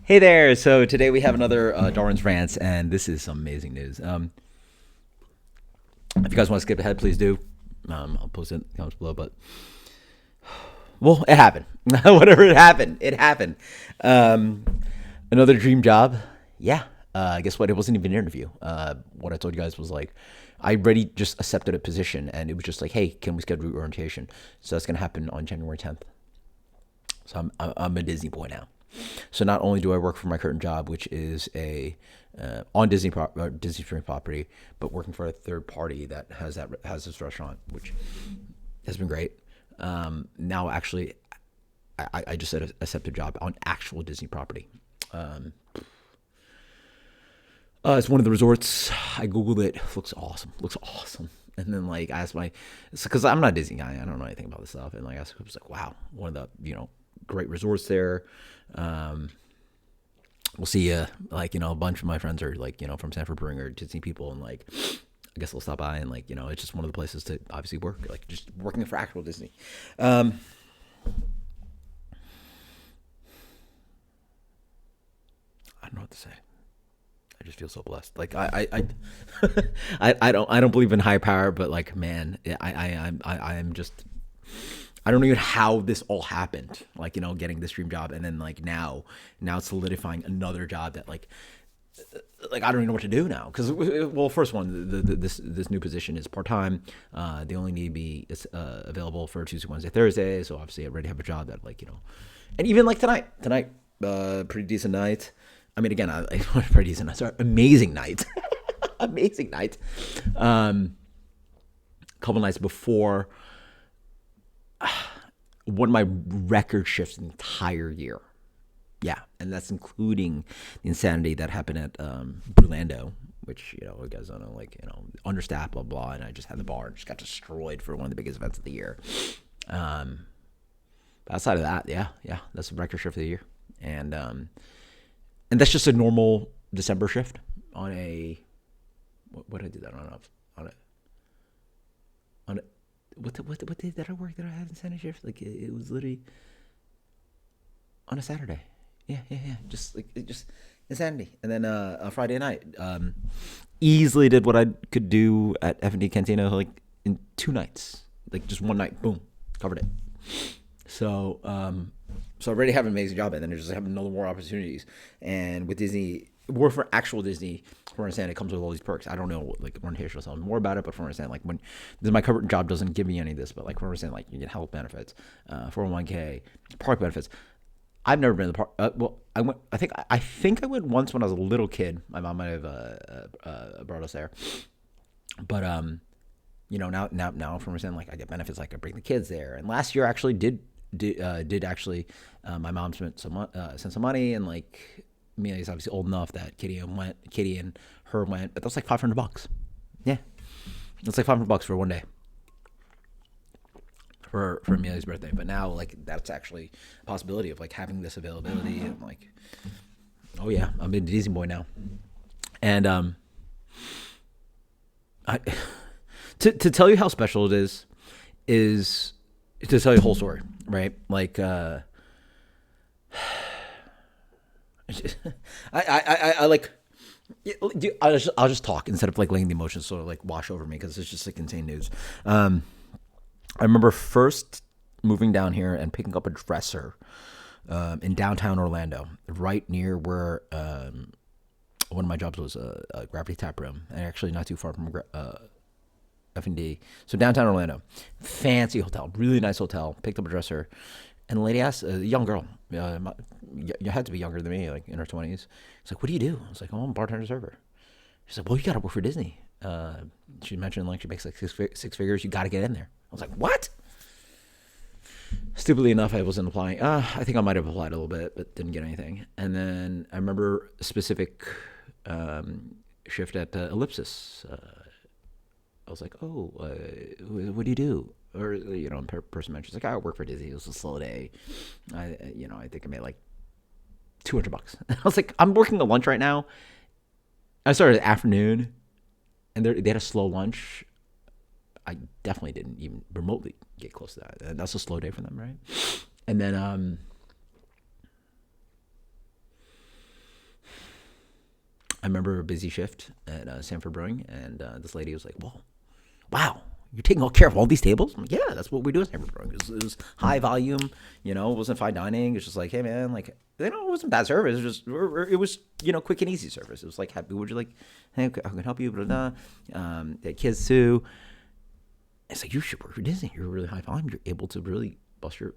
Hey there! So today we have another Darwin's Rants, and this is some amazing news. If you guys want to skip ahead, please do. I'll post it in the comments below. But well, it happened. Whatever it happened, it happened. Um, Another dream job. Yeah. Guess what? It wasn't even an interview. What I told you guys was like, I already just accepted a position, and it was just like, hey, can we schedule orientation? So that's gonna happen on January 10th. So I'm a Disney boy now. So not only do I work for my current job, which is a on Disney streaming property, but working for a third party that has this restaurant, which has been great. Now actually, I just said accept a job on actual Disney property. Um, it's one of the resorts. I googled it. Looks awesome. Looks awesome. And then like I asked my, because I'm not a Disney guy. I don't know anything about this stuff. And like I was like, wow, one of the great resorts there. Um, we'll see. Like a bunch of my friends are like from Sanford Brewing or Disney people, and like I guess they'll stop by and like it's just one of the places to obviously work. Like just working for actual Disney. Um, I don't know what to say. I just feel so blessed. Like I don't believe in high power, but like man, I am just I don't know even how this all happened. Like getting this dream job, and then like now solidifying another job that like I don't even know what to do now. Because well, first one, this new position is part time. They only need to be available for Tuesday, Wednesday, Thursday. So obviously I already have a job that and even like tonight, pretty decent night. I mean, again, I pretty decent night. Sorry, amazing night, amazing night. Couple nights before one of my record shifts the entire year. Yeah, and that's including the insanity that happened at Orlando, which you guys don't know, like understaffed, blah blah. And I just had the bar and just got destroyed for one of the biggest events of the year. Um, but outside of that, yeah, that's the record shift of the year, and that's just a normal December shift on a what did I do that on a on a what day did I work that I had incentive shift? Like it was literally on a Saturday. Yeah. Just like it just insanity. And then a Friday night, easily did what I could do at F&D Cantina like in 2 nights. Like just one night, boom, covered it. So so I already have an amazing job, and then I just have another more opportunities. And with Disney, work for actual Disney, for understand, it comes with all these perks. I don't know like orientation or something more about it, but for understand, like when my current job doesn't give me any of this, but like for understand, like you get health benefits, 401k, park benefits. I've never been to the park. Well, I went. I think I went once when I was a little kid. My mom might have brought us there, but now from understand, like I get benefits, like I bring the kids there. And last year actually did actually my mom sent some money, and like Amelia's obviously old enough that Kitty and her went, but that's like $500. Yeah, that's like $500 for one day for Amelia's birthday. But now like that's actually a possibility of like having this availability, and like oh yeah, I'm a Disney boy now. And I to tell you how special it is to tell you the whole story, right? Like I like I'll just talk instead of like letting the emotions sort of like wash over me, because it's just like insane news. I remember first moving down here and picking up a dresser in downtown Orlando, right near where one of my jobs was a Gravity Tap Room, and actually not too far from F&D. So downtown Orlando, fancy hotel, really nice hotel. Picked up a dresser, and the lady asked, a young girl, you had to be younger than me, like in her 20s. She's like, "What do you do?" I was like, "Oh, I'm a bartender server." She's like, "Well, you got to work for Disney." She mentioned like she makes like six figures. You got to get in there. I was like, "What?" Stupidly enough, I wasn't applying. I think I might have applied a little bit, but didn't get anything. And then I remember a specific shift at Ellipsis. I was like, "Oh, what do you do?" Or person mentions like, "I work for Disney. It was a slow day. I think I made like $200." I was like, "I'm working a lunch right now." I started afternoon, and they had a slow lunch. I definitely didn't even remotely get close to that. And that's a slow day for them, right? And then I remember a busy shift at Sanford Brewing, and this lady was like, "Whoa, wow, you're taking all care of all these tables?" I'm like, "Yeah, that's what we do at Sanford Brewing." It was high volume, it wasn't fine dining. It's just like, hey man, like, it wasn't bad service. It was just, it was, quick and easy service. It was like, happy, would you like, hey, I can help you, blah, blah, blah. They had kids too. It's like, you should work for Disney. You're really high volume. You're able to really bust your,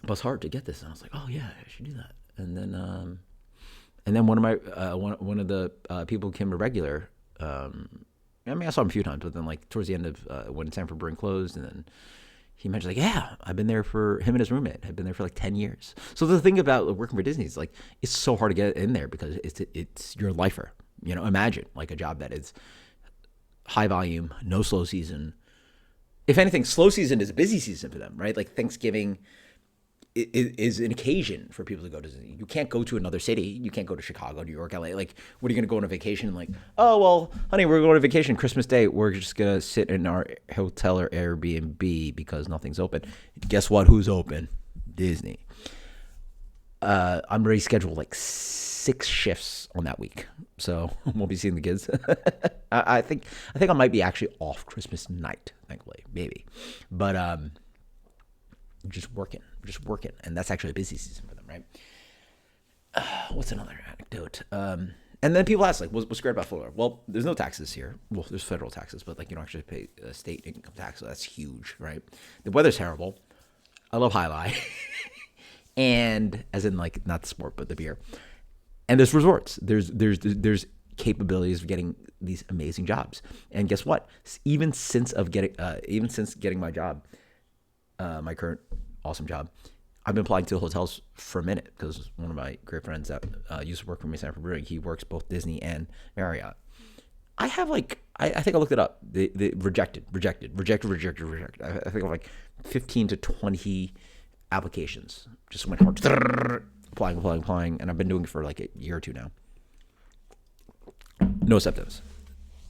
bust hard to get this. And I was like, oh yeah, I should do that. And then one of my one of the people became a regular. I saw him a few times, but then like towards the end of when Sanford Brewing closed, and then he mentioned like, yeah, I've been there for him and his roommate had been there for like 10 years. So the thing about working for Disney is like, it's so hard to get in there because it's your lifer. Imagine like a job that is high volume, no slow season. If anything, slow season is a busy season for them, right? Like Thanksgiving is an occasion for people to go to Disney. You can't go to another city. You can't go to Chicago, New York, LA. Like, what are you going to go on a vacation? Like, oh, well, honey, we're going on vacation Christmas Day. We're just going to sit in our hotel or Airbnb because nothing's open. Guess what? Who's open? Disney. I'm already scheduled like 6 shifts on that week. So won't be seeing the kids. I think I might be actually off Christmas night, thankfully, maybe. But just working. And that's actually a busy season for them, right? What's another anecdote? And then people ask, like, what's great about Florida? Well, there's no taxes here. Well, there's federal taxes, but like you don't actually pay state income tax, so that's huge, right? The weather's terrible. I love Jai Alai. And as in like not the sport, but the beer. And there's resorts. There's capabilities of getting these amazing jobs. And guess what? Even since getting my job, my current awesome job, I've been applying to hotels for a minute because one of my great friends that used to work for me at Sanford Brewing, he works both Disney and Marriott. I have like, I think I looked it up. They rejected. I think of like 15 to 20 applications. Just went hard, applying, and I've been doing it for like a year or two now. No acceptance.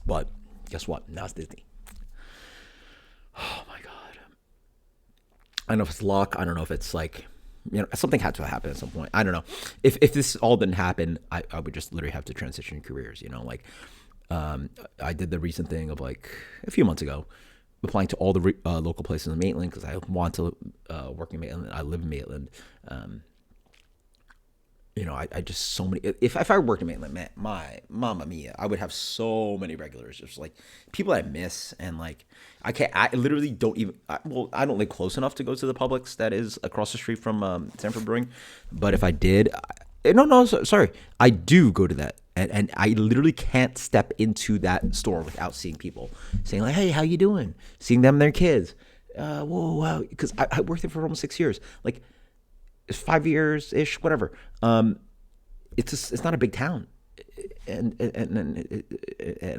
But guess what? Now it's Disney. Oh my God. I don't know if it's luck. I don't know if it's like, something had to happen at some point. I don't know. If this all didn't happen, I would just literally have to transition careers, like I did the recent thing of like a few months ago, applying to all the local places in Maitland because I want to work in Maitland. I live in Maitland. I just so many. If I worked in Maitland, man, my mamma mia, I would have so many regulars, just like people I miss, and like I literally don't even. I don't live close enough to go to the Publix that is across the street from Sanford Brewing, but if I did, sorry, I do go to that, and I literally can't step into that store without seeing people saying like, "Hey, how you doing?" Seeing them and their kids. Whoa, wow, because I worked there for almost 6 years, like. It's 5 years ish, whatever. It's not a big town, and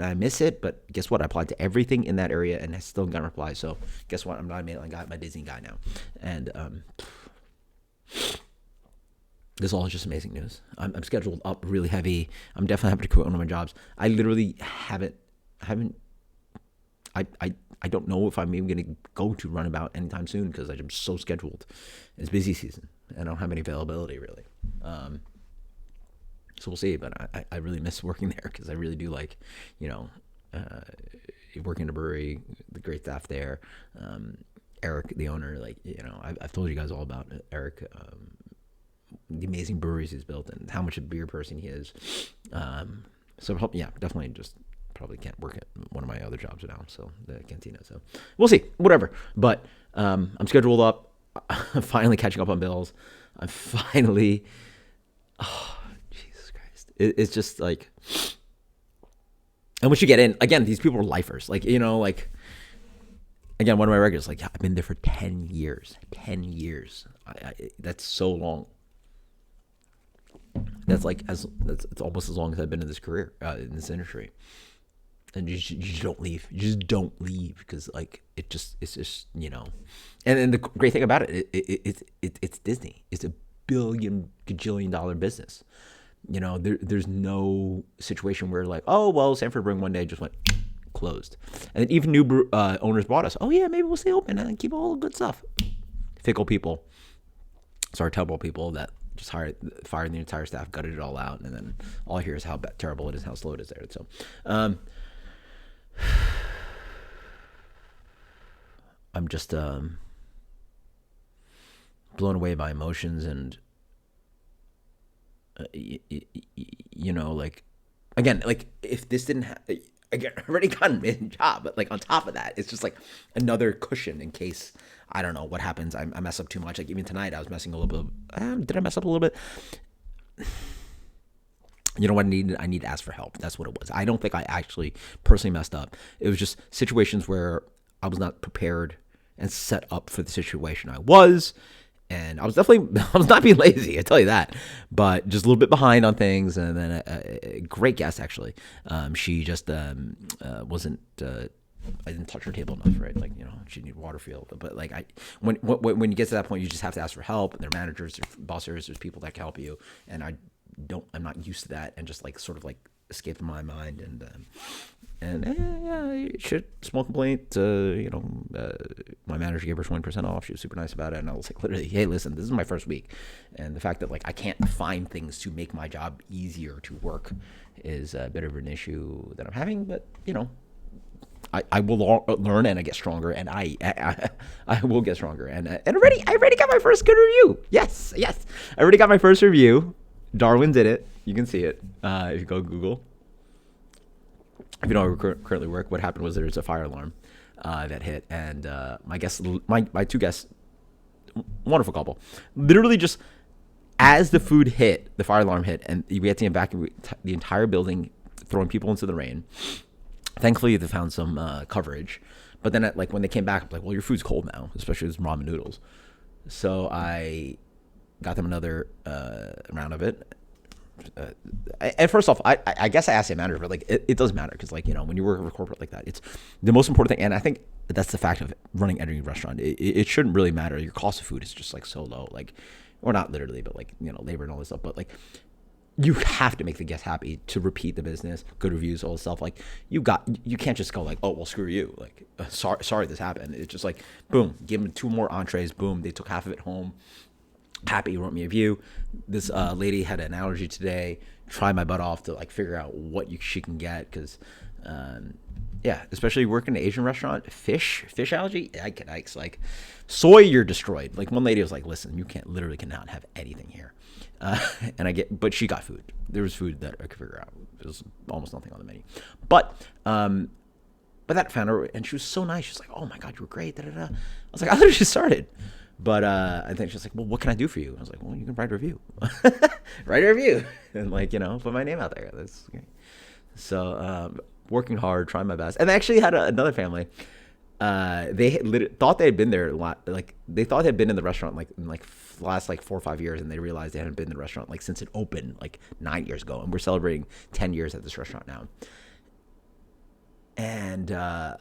I miss it. But guess what? I applied to everything in that area, and I still got a reply. So guess what? I'm not a Maitland guy. I'm a Disney guy now, and this all is just amazing news. I'm scheduled up really heavy. I'm definitely happy to quit one of my jobs. I literally haven't. I don't know if I'm even going to go to Runabout anytime soon because I'm so scheduled. It's busy season. I don't have any availability really. So we'll see. But I really miss working there because I really do like, working in a brewery, the great staff there. Eric, the owner, like, I've told you guys all about Eric, the amazing breweries he's built and how much a beer person he is. So yeah, definitely just probably can't work at one of my other jobs now, so the cantina. So we'll see, whatever. But I'm scheduled up. I'm finally catching up on bills. I'm finally, oh Jesus Christ! It's just like, and once you get in, again, these people are lifers. Like like again, one of my regulars, like, yeah, I've been there for 10 years. 10 years. That's so long. That's like it's almost as long as I've been in this career, in this industry. And you just don't leave. You just don't leave because like it's just And the great thing about it's Disney. It's a gajillion dollar business. There's no situation where like, oh well, Sanford Brewing one day just went closed, and then even new owners bought us. Oh yeah, maybe we'll stay open and keep all the good stuff. Fickle people. Sorry, terrible people that just fired the entire staff, gutted it all out, and then all I hear is how terrible it is, how slow it is there. So, I'm just blown away by emotions, and like, again, like, if this didn't happen, again, I already got a job, but like on top of that, it's just like another cushion in case, I don't know what happens. I mess up too much. Like even tonight, I was messing a little bit. Did I mess up a little bit? You know what I needed? I need to ask for help. That's what it was. I don't think I actually personally messed up. It was just situations where I was not prepared and set up for the situation I was. And I was not being lazy, I tell you that, but just a little bit behind on things. And then a great guest, actually. She just wasn't, I didn't touch her table enough, right? Like, she needed water filled. But like, when you get to that point, you just have to ask for help. And there are managers, there's bosses, there's people that can help you. And I'm not used to that, and just like sort of like escaping my mind. Small complaint. My manager gave her 20% off. She was super nice about it, and I was like, literally, hey, listen, this is my first week, and the fact that like I can't find things to make my job easier to work is a bit of an issue that I'm having. But I will learn, and I get stronger, and I will get stronger, and I already got my first good review. Yes, I already got my first review. Darwin did it. You can see it if you go Google. If you know where I currently work, what happened was there's a fire alarm that hit, and my two guests, wonderful couple, literally just as the food hit, the fire alarm hit, and we had to evacuate the entire building, throwing people into the rain. Thankfully, they found some coverage, but then when they came back, I'm like, well, your food's cold now, especially with ramen noodles. So I got them another round of it. And first off, I guess I asked the manager, but like it doesn't matter, because like when you work for a corporate like that, it's the most important thing. And I think that's the fact of running any restaurant. It shouldn't really matter. Your cost of food is just like so low, like, or not literally, but like labor and all this stuff. But like you have to make the guests happy to repeat the business, good reviews, all this stuff. Like you can't just go like, oh well, screw you. Like sorry this happened. It's just like boom, give them 2 more entrees. Boom, they took half of it home. Happy, wrote me a review. This lady had an allergy today. Tried my butt off to like figure out what she can get, because especially working in an Asian restaurant, fish allergy. Yikes! Like soy, you're destroyed. Like one lady was like, listen, you cannot have anything here. But she got food. There was food that I could figure out. There was almost nothing on the menu, but that found her, and she was so nice. She's like, oh my god, you were great. Da, da, da. I was like, I literally just started. But I think she's like, well, what can I do for you? I was like, well, you can write a review. Write a review. And like, put my name out there. That's great. So working hard, trying my best. And I actually had another family. They thought they had been there a lot. Like they thought they had been in the restaurant in the last 4 or 5 years, and they realized they hadn't been in the restaurant since it opened 9 years ago. And we're celebrating 10 years at this restaurant now. And they're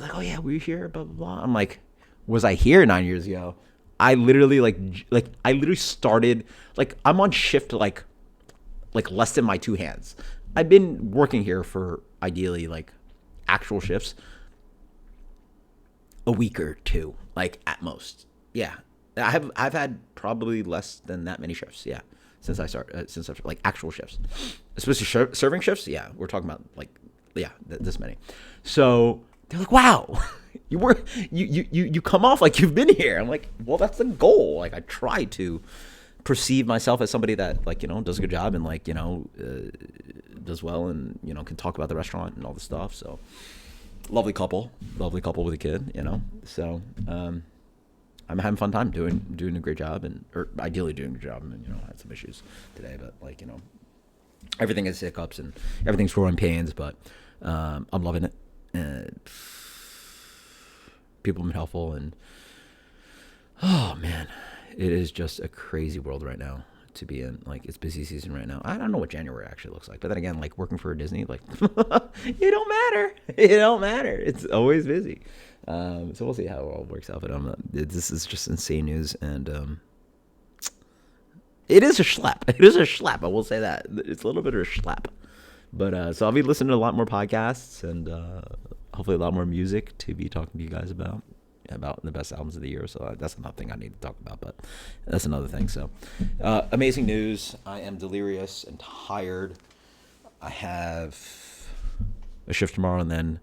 like, oh yeah, we were here, blah, blah, blah. I'm like, was I here 9 years ago? I literally I literally started I'm on shift like less than my 2 hands. I've been working here for ideally actual shifts a week or 2, at most. Yeah, I've had probably less than that many shifts. Yeah, since I started actual shifts, especially serving shifts. Yeah, we're talking about this many. So they're like, wow. You come off like you've been here. I'm like, well, that's the goal. I try to perceive myself as somebody that does a good job and does well, and can talk about the restaurant and all the stuff. So lovely couple with a kid. So I'm having a fun time doing a great job, or ideally doing a good job. And I had some issues today, but everything has hiccups and everything's growing pains, but I'm loving it. People have been helpful, and oh man, it is just a crazy world right now to be in. It's busy season right now. I don't know what January actually looks like, but then again, working for Disney, it don't matter. It don't matter. It's always busy. So we'll see how it all works out. But this is just insane news, and it is a schlep. It is a schlep. I will say that it's a little bit of a schlep. But so I'll be listening to a lot more podcasts, and hopefully a lot more music to be talking to you guys about. about the best albums of the year. So that's another thing I need to talk about, but that's another thing. So amazing news. I am delirious and tired. I have a shift tomorrow and then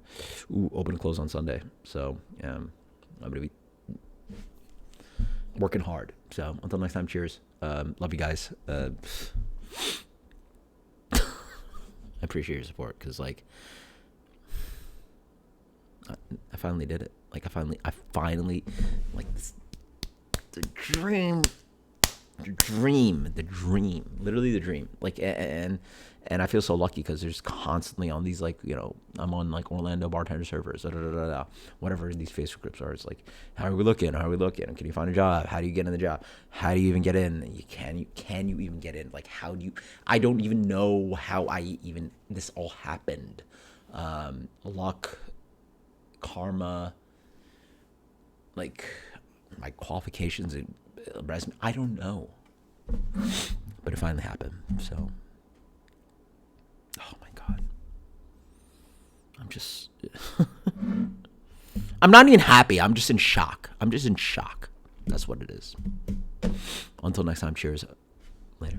open and close on Sunday. So I'm going to be working hard. So until next time, cheers. Love you guys. I appreciate your support because, like, I finally did it. Like, I finally, like, this, the dream, literally the dream. Like, and I feel so lucky because there's constantly on these, like, you know, I'm on like Orlando bartender servers, whatever these Facebook groups are. It's like, how are we looking? Can you find a job? How do you get in the job? How do you even get in? Can you even get in? Like, how do you? I don't even know how this all happened. Luck, karma, like my qualifications and resume. I don't know, but it finally happened. So. Oh my God. I'm not even happy. I'm just in shock. That's what it is. Until next time, cheers. Later.